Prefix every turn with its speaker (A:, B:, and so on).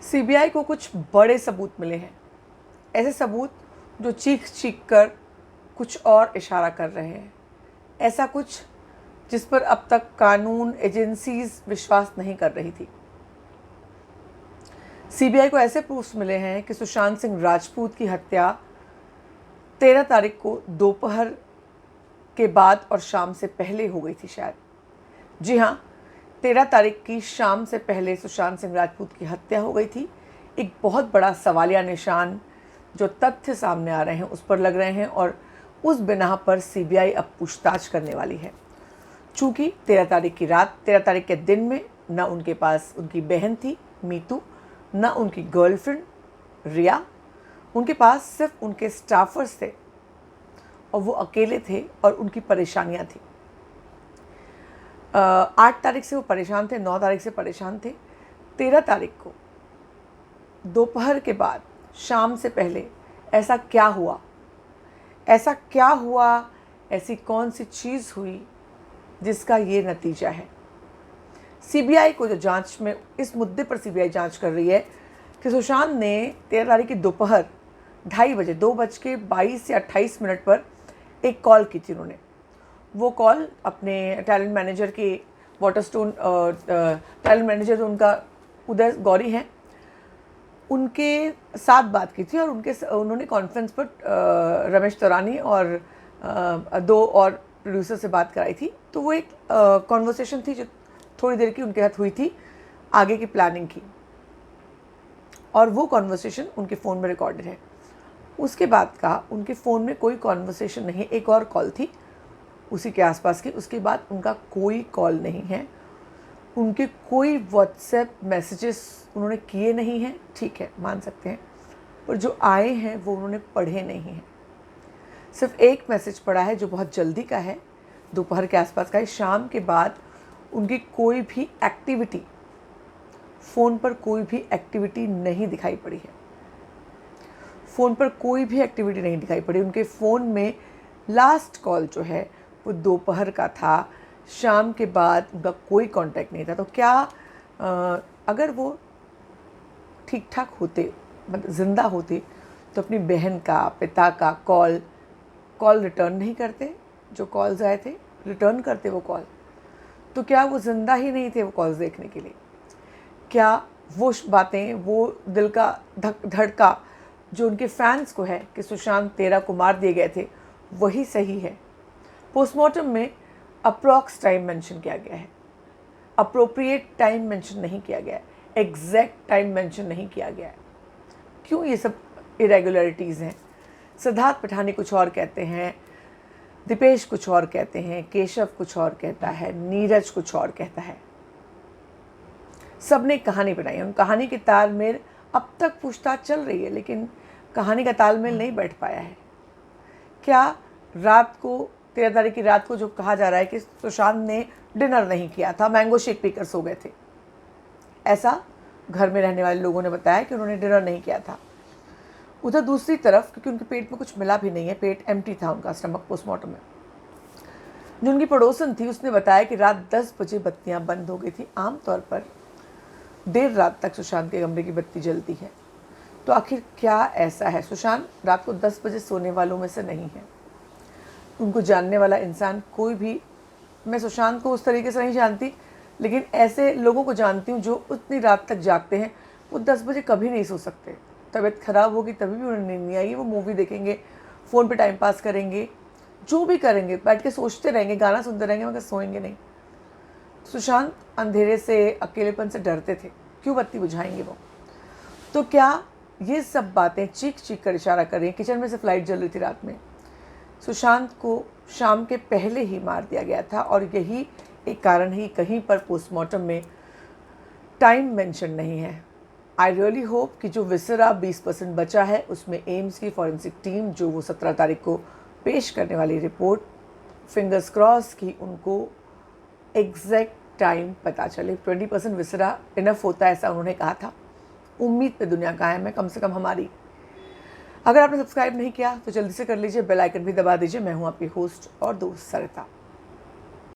A: CBI को कुछ बड़े सबूत मिले हैं, ऐसे सबूत जो चीख चीख कर कुछ और इशारा कर रहे हैं, ऐसा कुछ जिस पर अब तक कानून एजेंसीज विश्वास नहीं कर रही थी। सीबीआई को ऐसे प्रूफ्स मिले हैं कि सुशांत सिंह राजपूत की हत्या 13 तारीख को दोपहर के बाद और शाम से पहले हो गई थी शायद। जी हाँ, 13 तारीख की शाम से पहले सुशांत सिंह राजपूत की हत्या हो गई थी। एक बहुत बड़ा सवालिया निशान जो तथ्य सामने आ रहे हैं उस पर लग रहे हैं और उस बिना पर सीबीआई अब पूछताछ करने वाली है। चूँकि 13 तारीख की रात, 13 तारीख के दिन में न उनके पास उनकी बहन थी मीतू, न उनकी गर्लफ्रेंड रिया, उनके पास सिर्फ उनके स्टाफर्स थे और वो अकेले थे और उनकी परेशानियां थी। 8 तारीख से वो परेशान थे, 9 तारीख से परेशान थे। 13 तारीख को दोपहर के बाद शाम से पहले ऐसा क्या हुआ, ऐसी कौन सी चीज़ हुई जिसका ये नतीजा है। सीबीआई को जो जांच में इस मुद्दे पर सीबीआई जांच कर रही है कि सुशांत ने 13 तारीख की दोपहर 2:30 बजे 2:22 या 28 मिनट पर एक कॉल की थी उन्होंने। वो कॉल अपने टैलेंट मैनेजर के वाटरस्टोन टैलेंट मैनेजर जो उनका उदय गौरी हैं, उनके साथ बात की थी और उन्होंने कॉन्फ्रेंस पर रमेश तौरानी और 2 और प्रोड्यूसर से बात कराई थी। तो वो एक कॉन्वर्सेशन थी जो थोड़ी देर की उनके साथ हुई थी आगे की प्लानिंग की, और वो कॉन्वर्सेशन उनके फ़ोन में रिकॉर्डेड है। उसके बाद का उनके फ़ोन में कोई कॉन्वर्सेशन नहीं, एक और कॉल थी उसी के आसपास की, उसके बाद उनका कोई कॉल नहीं है, उनके कोई व्हाट्सएप मैसेजेस उन्होंने किए नहीं हैं, ठीक है मान सकते हैं, पर जो आए हैं वो उन्होंने पढ़े नहीं हैं। सिर्फ एक मैसेज पढ़ा है जो बहुत जल्दी का है, दोपहर के आसपास का है। शाम के बाद उनकी कोई भी एक्टिविटी, फ़ोन पर कोई भी एक्टिविटी नहीं दिखाई पड़ी है, फ़ोन पर कोई भी एक्टिविटी नहीं दिखाई पड़ी। उनके फ़ोन में लास्ट कॉल जो है वो दोपहर का था, शाम के बाद उनका कोई कांटेक्ट नहीं था। तो क्या अगर वो ठीक ठाक होते, मतलब ज़िंदा होते, तो अपनी बहन का, पिता का कॉल रिटर्न नहीं करते? जो कॉल्स आए थे रिटर्न करते वो कॉल? तो क्या वो ज़िंदा ही नहीं थे वो कॉल्स देखने के लिए? क्या वो बातें, वो दिल का धड़का जो उनके फैंस को है कि सुशांत 13 को मार दिए गए थे, वही सही है? पोस्टमार्टम में अप्रॉक्स टाइम मेंशन किया गया है, अप्रोप्रिएट टाइम मेंशन नहीं किया गया है, एग्जैक्ट टाइम मेंशन नहीं किया गया है। क्यों ये सब इरेगुलरिटीज़ हैं? सिद्धार्थ पठानी कुछ और कहते हैं, दीपेश कुछ और कहते हैं, केशव कुछ और कहता है, नीरज कुछ और कहता है। सब ने कहानी बनाई है, उन कहानी के तालमेल अब तक पूछताछ चल रही है, लेकिन कहानी का तालमेल नहीं बैठ पाया है। क्या रात को 13 तारीख की रात को जो कहा जा रहा है कि सुशांत ने डिनर नहीं किया था, मैंगो शेक पीकर सो गए थे, ऐसा घर में रहने वाले लोगों ने बताया कि उन्होंने डिनर नहीं किया था। उधर दूसरी तरफ, क्योंकि उनके पेट में कुछ मिला भी नहीं है, पेट एम्प्टी था उनका, स्टमक पोस्टमार्टम में। जो उनकी पड़ोसन थी उसने बताया कि रात 10 बजे बत्तियां बंद हो गई थी। आमतौर पर देर रात तक सुशांत के कमरे की बत्ती जलती है। तो आखिर क्या ऐसा है? सुशांत रात को 10 बजे सोने वालों में से नहीं है। उनको जानने वाला इंसान कोई भी, मैं सुशांत को उस तरीके से नहीं जानती, लेकिन ऐसे लोगों को जानती हूँ जो उतनी रात तक जागते हैं। वो 10 बजे कभी नहीं सो सकते, तबीयत ख़राब होगी तभी भी उन्हें नींद नहीं आएगी, वो मूवी देखेंगे, फ़ोन पे टाइम पास करेंगे, जो भी करेंगे, बैठ के सोचते रहेंगे, गाना सुनते रहेंगे, मगर सोएंगे नहीं। सुशांत अंधेरे से, अकेलेपन से डरते थे, क्यों बत्ती बुझाएंगे वो? तो क्या ये सब बातें चीख चीख कर इशारा कर रही हैं? किचन में से फ्लाइट जल रही थी रात में, सुशांत को शाम के पहले ही मार दिया गया था, और यही एक कारण है कि कहीं पर पोस्टमार्टम में टाइम मेंशन नहीं है। आई रियली होप कि जो विसरा 20% बचा है उसमें एम्स की फॉरेंसिक टीम जो वो 17 तारीख को पेश करने वाली रिपोर्ट, फिंगर्स क्रॉस की उनको एग्जैक्ट टाइम पता चले। 20% विसरा इनफ होता है, ऐसा उन्होंने कहा था। उम्मीद पे दुनिया कायम है, कम से कम हमारी। अगर आपने सब्सक्राइब नहीं किया तो जल्दी से कर लीजिए, बेल आइकन भी दबा दीजिए। मैं हूँ आपकी होस्ट और दोस्त सरिता।